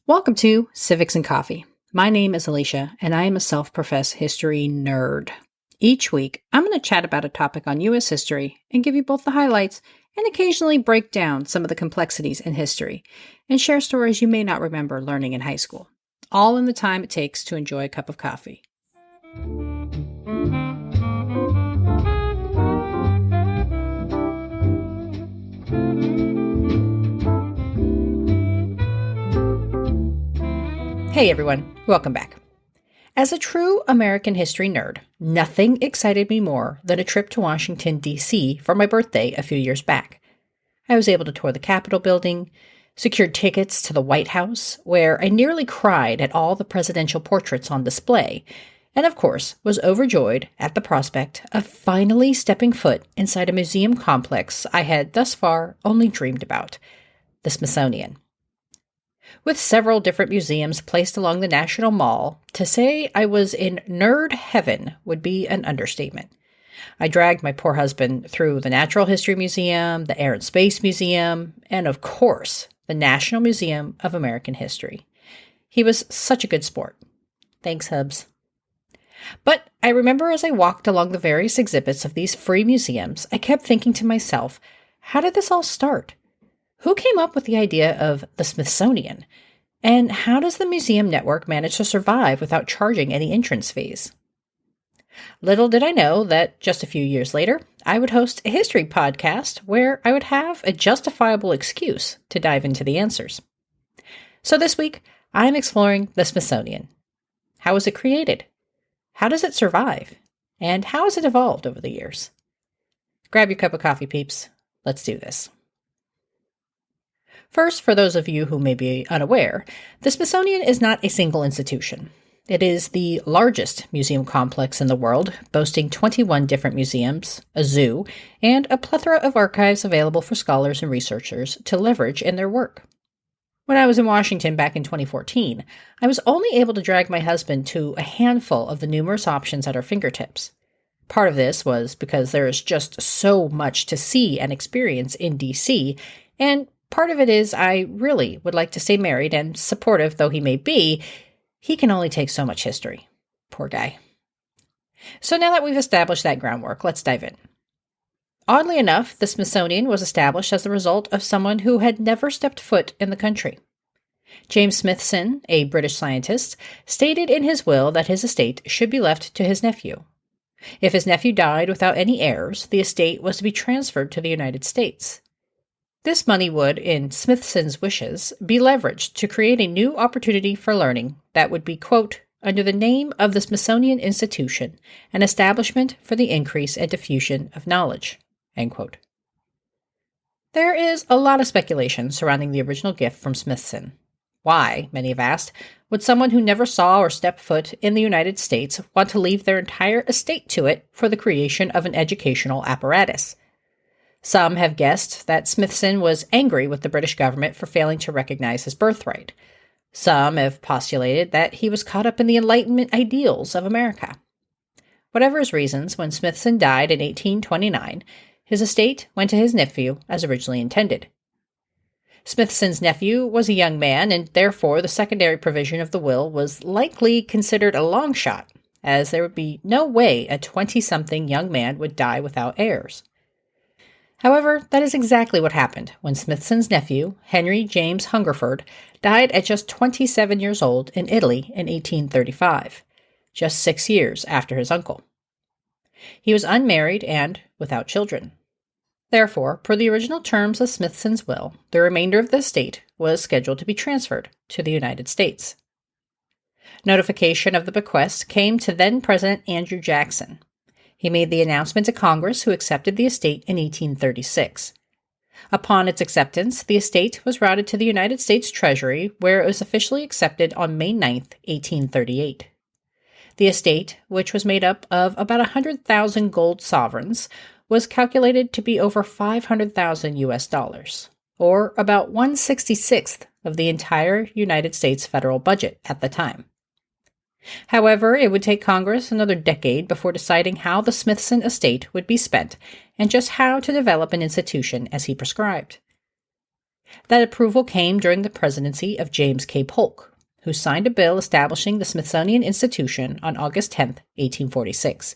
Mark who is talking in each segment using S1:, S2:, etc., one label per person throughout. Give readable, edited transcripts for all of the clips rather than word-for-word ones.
S1: Welcome to Civics and Coffee. My name is Alicia, and I am a self-professed history nerd. Each week, I'm going to chat about a topic on U.S. history and give you both the highlights and occasionally break down some of the complexities in history and share stories you may not remember learning in high school, all in the time it takes to enjoy a cup of coffee. Hey everyone, welcome back. As a true American history nerd, nothing excited me more than a trip to Washington, D.C. for my birthday a few years back. I was able to tour the Capitol building, secured tickets to the White House, where I nearly cried at all the presidential portraits on display, and of course was overjoyed at the prospect of finally stepping foot inside a museum complex I had thus far only dreamed about, the Smithsonian. With several different museums placed along the National Mall, to say I was in nerd heaven would be an understatement. I dragged my poor husband through the Natural History Museum, the Air and Space Museum, and of course, the National Museum of American History. He was such a good sport. Thanks, Hubs. But I remember as I walked along the various exhibits of these free museums, I kept thinking to myself, how did this all start? Who came up with the idea of the Smithsonian? And how does the museum network manage to survive without charging any entrance fees? Little did I know that just a few years later, I would host a history podcast where I would have a justifiable excuse to dive into the answers. So this week, I'm exploring the Smithsonian. How was it created? How does it survive? And how has it evolved over the years? Grab your cup of coffee, peeps. Let's do this. First, for those of you who may be unaware, the Smithsonian is not a single institution. It is the largest museum complex in the world, boasting 21 different museums, a zoo, and a plethora of archives available for scholars and researchers to leverage in their work. When I was in Washington back in 2014, I was only able to drag my husband to a handful of the numerous options at our fingertips. Part of this was because there is just so much to see and experience in D.C., and part of it is I really would like to stay married, and supportive though he may be, he can only take so much history. Poor guy. So now that we've established that groundwork, let's dive in. Oddly enough, the Smithsonian was established as the result of someone who had never stepped foot in the country. James Smithson, a British scientist, stated in his will that his estate should be left to his nephew. If his nephew died without any heirs, the estate was to be transferred to the United States. This money would, in Smithson's wishes, be leveraged to create a new opportunity for learning that would be, quote, under the name of the Smithsonian Institution, an establishment for the increase and diffusion of knowledge, end quote. There is a lot of speculation surrounding the original gift from Smithson. Why, many have asked, would someone who never saw or stepped foot in the United States want to leave their entire estate to it for the creation of an educational apparatus? Some have guessed that Smithson was angry with the British government for failing to recognize his birthright. Some have postulated that he was caught up in the Enlightenment ideals of America. Whatever his reasons, when Smithson died in 1829, his estate went to his nephew as originally intended. Smithson's nephew was a young man, and therefore the secondary provision of the will was likely considered a long shot, as there would be no way a 20-something young man would die without heirs. However, that is exactly what happened when Smithson's nephew, Henry James Hungerford, died at just 27 years old in Italy in 1835, just 6 years after his uncle. He was unmarried and without children. Therefore, per the original terms of Smithson's will, the remainder of the estate was scheduled to be transferred to the United States. Notification of the bequest came to then-President Andrew Jackson. He made the announcement to Congress, who accepted the estate in 1836. Upon its acceptance, the estate was routed to the United States Treasury, where it was officially accepted on May 9, 1838. The estate, which was made up of about 100,000 gold sovereigns, was calculated to be over 500,000 US dollars, or about 1/66th of the entire United States federal budget at the time. However, it would take Congress another decade before deciding how the Smithson estate would be spent and just how to develop an institution as he prescribed. That approval came during the presidency of James K. Polk, who signed a bill establishing the Smithsonian Institution on August 10, 1846.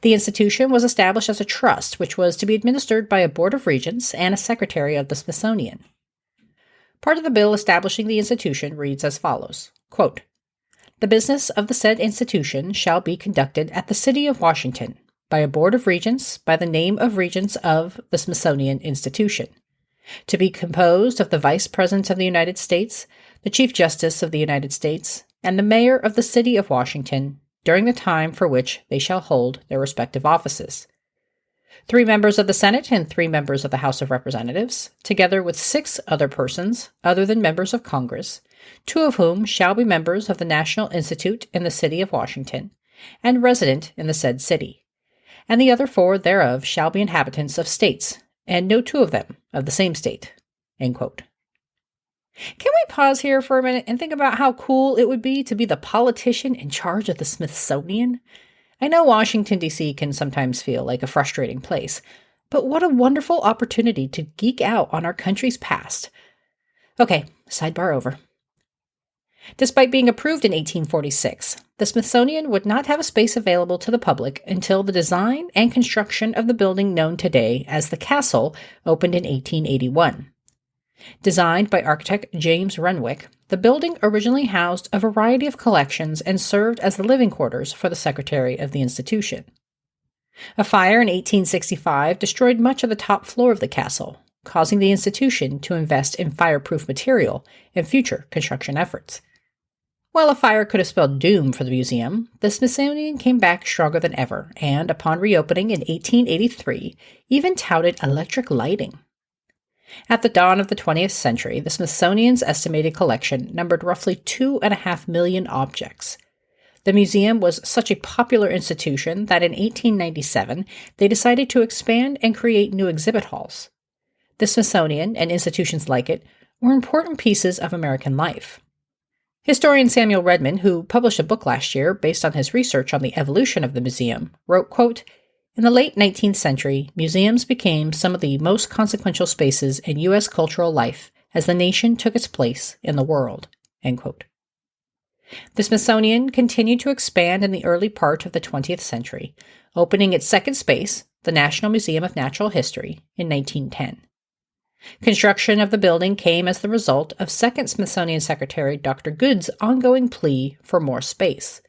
S1: The institution was established as a trust, which was to be administered by a board of regents and a secretary of the Smithsonian. Part of the bill establishing the institution reads as follows, quote, "The business of the said institution shall be conducted at the city of Washington by a board of regents by the name of regents of the Smithsonian Institution, to be composed of the Vice President of the United States, the Chief Justice of the United States, and the Mayor of the City of Washington, during the time for which they shall hold their respective offices. 3 members of the Senate and 3 members of the House of Representatives, together with 6 other persons other than members of Congress, 2 of whom shall be members of the National Institute in the City of Washington, and resident in the said city, and the other 4 thereof shall be inhabitants of states, and no 2 of them of the same state." End quote. Can we pause here for a minute and think about how cool it would be to be the politician in charge of the Smithsonian? I know Washington, D.C. can sometimes feel like a frustrating place, but what a wonderful opportunity to geek out on our country's past. Okay, sidebar over. Despite being approved in 1846, the Smithsonian would not have a space available to the public until the design and construction of the building known today as the Castle opened in 1881. Designed by architect James Renwick, the building originally housed a variety of collections and served as the living quarters for the secretary of the institution. A fire in 1865 destroyed much of the top floor of the castle, causing the institution to invest in fireproof material in future construction efforts. While a fire could have spelled doom for the museum, the Smithsonian came back stronger than ever, and upon reopening in 1883, even touted electric lighting. At the dawn of the 20th century, the Smithsonian's estimated collection numbered roughly 2.5 million objects. The museum was such a popular institution that in 1897, they decided to expand and create new exhibit halls. The Smithsonian, and institutions like it, were important pieces of American life. Historian Samuel Redman, who published a book last year based on his research on the evolution of the museum, wrote, quote, "In the late 19th century, museums became some of the most consequential spaces in U.S. cultural life as the nation took its place in the world." End quote. The Smithsonian continued to expand in the early part of the 20th century, opening its second space, the National Museum of Natural History, in 1910. Construction of the building came as the result of second Smithsonian Secretary Dr. Good's ongoing plea for more space.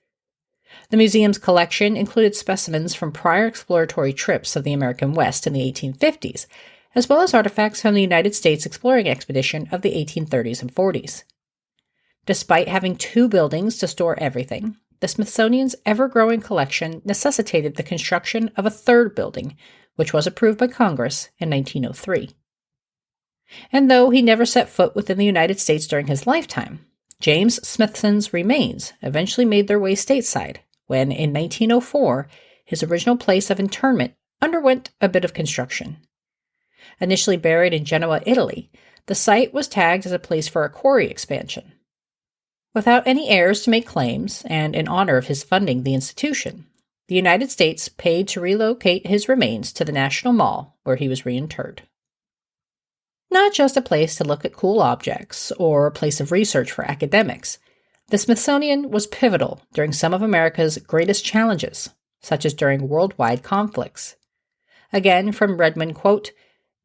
S1: The museum's collection included specimens from prior exploratory trips of the American West in the 1850s, as well as artifacts from the United States exploring expedition of the 1830s and 40s. Despite having 2 buildings to store everything, the Smithsonian's ever-growing collection necessitated the construction of a 3rd building, which was approved by Congress in 1903. And though he never set foot within the United States during his lifetime, James Smithson's remains eventually made their way stateside when, in 1904, his original place of interment underwent a bit of construction. Initially buried in Genoa, Italy, the site was tagged as a place for a quarry expansion. Without any heirs to make claims, and in honor of his funding the institution, the United States paid to relocate his remains to the National Mall, where he was reinterred. Not just a place to look at cool objects or a place of research for academics, the Smithsonian was pivotal during some of America's greatest challenges, such as during worldwide conflicts. Again, from Redmond, quote,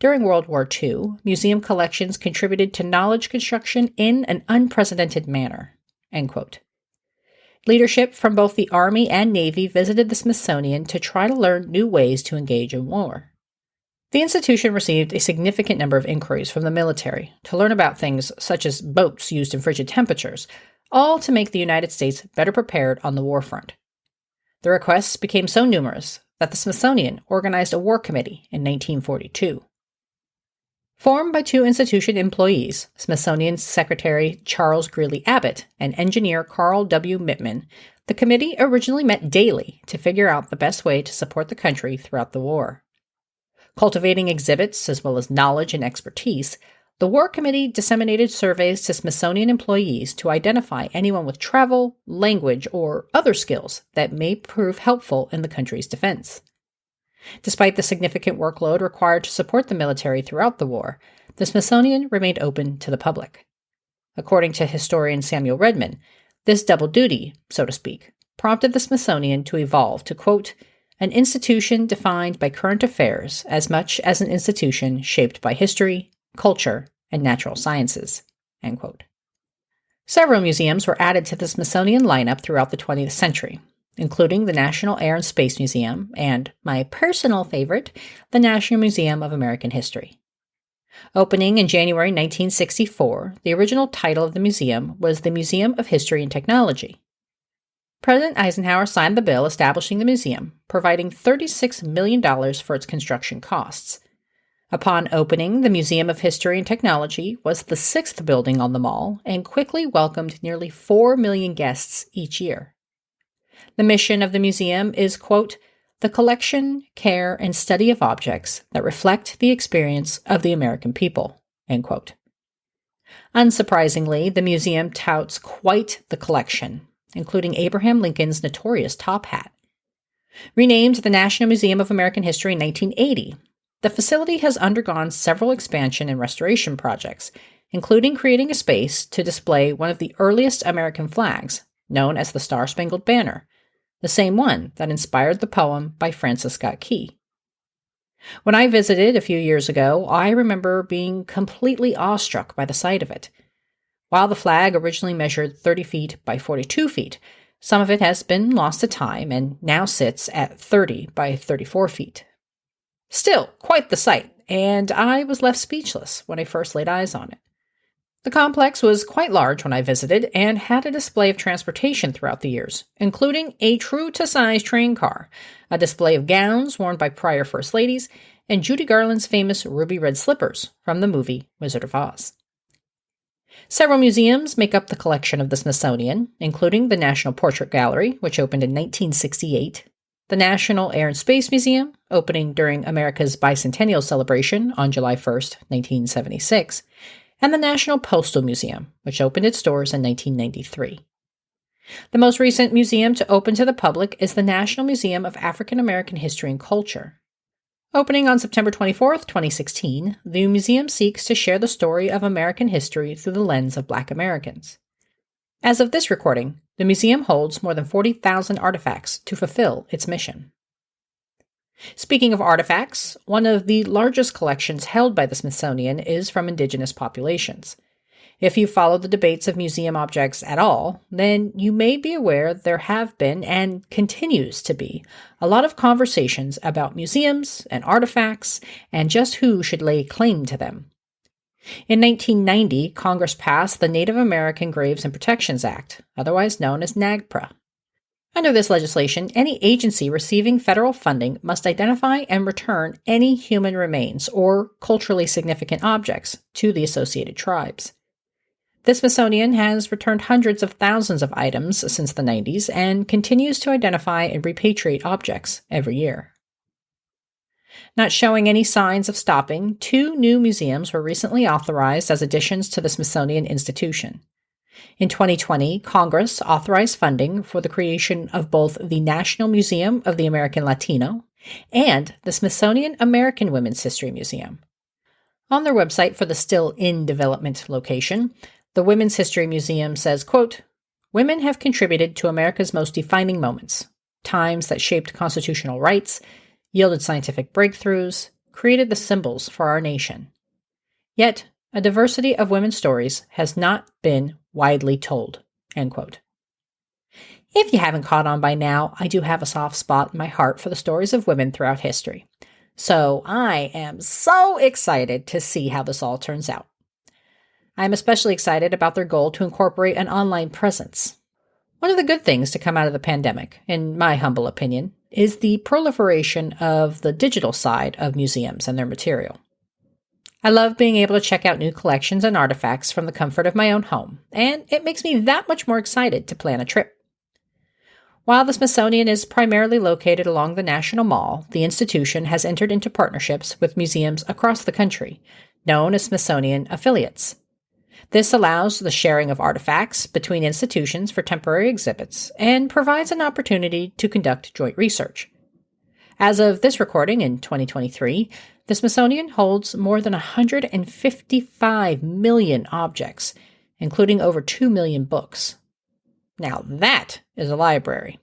S1: "During World War II, museum collections contributed to knowledge construction in an unprecedented manner." End quote. Leadership from both the Army and Navy visited the Smithsonian to try to learn new ways to engage in war. The institution received a significant number of inquiries from the military to learn about things such as boats used in frigid temperatures, all to make the United States better prepared on the war front. The requests became so numerous that the Smithsonian organized a war committee in 1942. Formed by 2 institution employees, Smithsonian Secretary Charles Greeley Abbott and engineer Carl W. Mittman, the committee originally met daily to figure out the best way to support the country throughout the war. Cultivating exhibits as well as knowledge and expertise, the War Committee disseminated surveys to Smithsonian employees to identify anyone with travel, language, or other skills that may prove helpful in the country's defense. Despite the significant workload required to support the military throughout the war, the Smithsonian remained open to the public. According to historian Samuel Redman, this double duty, so to speak, prompted the Smithsonian to evolve to, quote, an institution defined by current affairs as much as an institution shaped by history, culture, and natural sciences, end quote. Several museums were added to the Smithsonian lineup throughout the 20th century, including the National Air and Space Museum and, my personal favorite, the National Museum of American History. Opening in January 1964, the original title of the museum was the Museum of History and Technology. President Eisenhower signed the bill establishing the museum, providing $36 million for its construction costs. Upon opening, the Museum of History and Technology was the sixth building on the mall and quickly welcomed nearly 4 million guests each year. The mission of the museum is, quote, the collection, care, and study of objects that reflect the experience of the American people, end quote. Unsurprisingly, the museum touts quite the collection, including Abraham Lincoln's notorious top hat. Renamed the National Museum of American History in 1980, the facility has undergone several expansion and restoration projects, including creating a space to display one of the earliest American flags, known as the Star-Spangled Banner, the same one that inspired the poem by Francis Scott Key. When I visited a few years ago, I remember being completely awestruck by the sight of it. While the flag originally measured 30 feet by 42 feet, some of it has been lost to time and now sits at 30 by 34 feet. Still, quite the sight, and I was left speechless when I first laid eyes on it. The complex was quite large when I visited and had a display of transportation throughout the years, including a true-to-size train car, a display of gowns worn by prior First Ladies, and Judy Garland's famous ruby red slippers from the movie Wizard of Oz. Several museums make up the collection of the Smithsonian, including the National Portrait Gallery, which opened in 1968, the National Air and Space Museum, opening during America's bicentennial celebration on July 1, 1976, and the National Postal Museum, which opened its doors in 1993. The most recent museum to open to the public is the National Museum of African American History and Culture. Opening on September 24, 2016, the museum seeks to share the story of American history through the lens of Black Americans. As of this recording, the museum holds more than 40,000 artifacts to fulfill its mission. Speaking of artifacts, one of the largest collections held by the Smithsonian is from indigenous populations. If you follow the debates of museum objects at all, then you may be aware there have been, and continues to be, a lot of conversations about museums and artifacts and just who should lay claim to them. In 1990, Congress passed the Native American Graves and Protections Act, otherwise known as NAGPRA. Under this legislation, any agency receiving federal funding must identify and return any human remains or culturally significant objects to the associated tribes. The Smithsonian has returned hundreds of thousands of items since the 90s and continues to identify and repatriate objects every year. Not showing any signs of stopping, 2 new museums were recently authorized as additions to the Smithsonian Institution. In 2020, Congress authorized funding for the creation of both the National Museum of the American Latino and the Smithsonian American Women's History Museum. On their website for the still in development location, the Women's History Museum says, quote, women have contributed to America's most defining moments, times that shaped constitutional rights, yielded scientific breakthroughs, created the symbols for our nation. Yet, a diversity of women's stories has not been widely told, end quote. If you haven't caught on by now, I do have a soft spot in my heart for the stories of women throughout history. So I am so excited to see how this all turns out. I'm especially excited about their goal to incorporate an online presence. One of the good things to come out of the pandemic, in my humble opinion, is the proliferation of the digital side of museums and their material. I love being able to check out new collections and artifacts from the comfort of my own home, and it makes me that much more excited to plan a trip. While the Smithsonian is primarily located along the National Mall, the institution has entered into partnerships with museums across the country, known as Smithsonian affiliates. This allows the sharing of artifacts between institutions for temporary exhibits and provides an opportunity to conduct joint research. As of this recording in 2023, The Smithsonian holds more than 155 million objects, including over 2 million books. Now that is a library.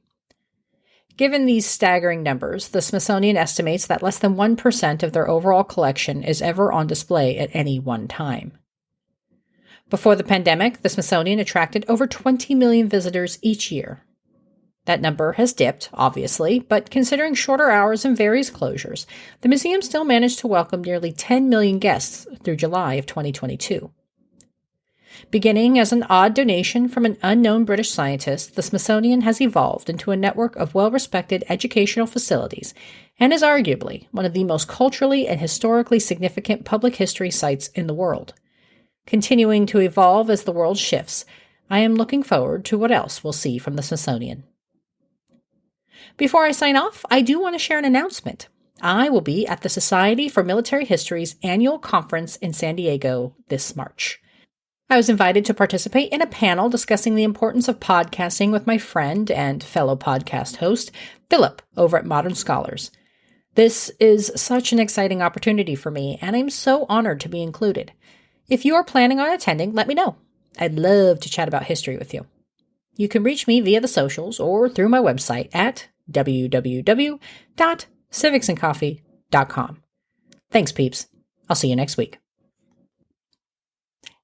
S1: Given these staggering numbers, the Smithsonian estimates that less than 1% of their overall collection is ever on display at any one time. Before the pandemic, the Smithsonian attracted over 20 million visitors each year. That number has dipped, obviously, but considering shorter hours and various closures, the museum still managed to welcome nearly 10 million guests through July of 2022. Beginning as an odd donation from an unknown British scientist, the Smithsonian has evolved into a network of well-respected educational facilities and is arguably one of the most culturally and historically significant public history sites in the world. Continuing to evolve as the world shifts, I am looking forward to what else we'll see from the Smithsonian. Before I sign off, I do want to share an announcement. I will be at the Society for Military History's annual conference in San Diego this March. I was invited to participate in a panel discussing the importance of podcasting with my friend and fellow podcast host, Philip, over at Modern Scholars. This is such an exciting opportunity for me, and I'm so honored to be included. If you are planning on attending, let me know. I'd love to chat about history with you. You can reach me via the socials or through my website at www.civicsandcoffee.com. Thanks, peeps. I'll see you next week.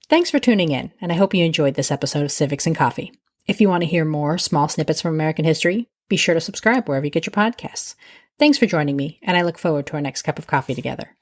S1: Thanks for tuning in, and I hope you enjoyed this episode of Civics and Coffee. If you want to hear more small snippets from American history, be sure to subscribe wherever you get your podcasts. Thanks for joining me, and I look forward to our next cup of coffee together.